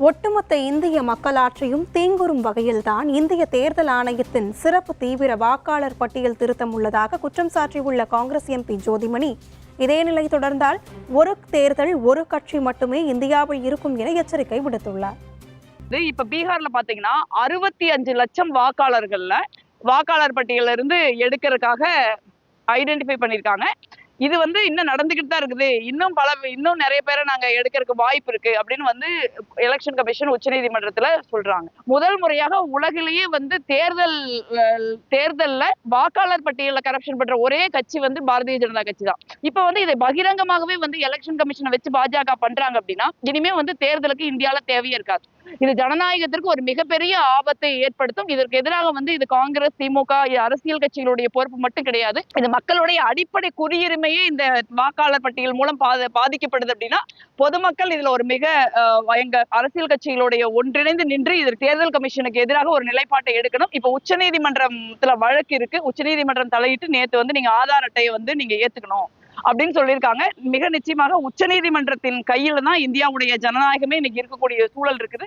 ஒட்டுமொத்த இந்திய மக்களாட்சியும் தீங்குறும் வகையில்தான் இந்திய தேர்தல் ஆணையத்தின் சிறப்பு தீவிர வாக்காளர் பட்டியல் திருத்தம் உள்ளதாக குற்றம் சாட்டியுள்ள காங்கிரஸ் எம்பி ஜோதிமணி, இதே நிலை தொடர்ந்தால் ஒரு தேர்தல் ஒரு கட்சி மட்டுமே இந்தியாவில் இருக்கும் என எச்சரிக்கை விடுத்துள்ளார். இப்ப பீகார்ல பாத்தீங்கன்னா 65 லட்சம் வாக்காளர் பட்டியல இருந்து எடுக்கிறதுக்காக ஐடென்டிஃபை பண்ணிருக்காங்க. இது இன்னும் நடந்துகிட்டு தான் இருக்குது. இன்னும் நிறைய பேரை நாங்க எடுக்கிறதுக்கு வாய்ப்பு இருக்கு அப்படின்னு எலெக்ஷன் கமிஷன் உச்சநீதிமன்றத்துல சொல்றாங்க. முதல் முறையாக உலகிலேயே தேர்தல்ல வாக்காளர் பட்டியல கரப்ஷன் பண்ற ஒரே கட்சி பாரதிய ஜனதா கட்சி தான். இப்ப இதை பகிரங்கமாகவே எலெக்ஷன் கமிஷனை வச்சு பாஜக பண்றாங்க அப்படின்னா இனிமே தேர்தலுக்கு இந்தியால தேவையே இருக்காது. இது ஜனநாயகத்திற்கு ஒரு மிகப்பெரிய ஆபத்தை ஏற்படுத்தும். இதற்கு எதிராக இது காங்கிரஸ், திமுக அரசியல் கட்சிகளுடைய பொறுப்பு மட்டும் கிடையாது. இது மக்களுடைய அடிப்படை குடியுரிமையே இந்த வாக்காளர் பட்டியல் மூலம் பாதிக்கப்படுது அப்படின்னா பொதுமக்கள் இதுல ஒரு மிக எங்க அரசியல் கட்சிகளுடைய ஒன்றிணைந்து நின்று இதற்கு தேர்தல் கமிஷனுக்கு எதிராக ஒரு நிலைப்பாட்டை எடுக்கணும். இப்ப உச்சநீதிமன்றத்துல வழக்கு இருக்கு. உச்சநீதிமன்றம் தலையிட்டு நேத்து நீங்க ஆதார் அட்டையை நீங்க ஏத்துக்கணும் அப்படின்னு சொல்லியிருக்காங்க. மிக நிச்சயமாக உச்சநீதிமன்றத்தின் கையில தான் இந்தியாவுடைய ஜனநாயகமே இன்னைக்கு இருக்கக்கூடிய சூழல் இருக்குது.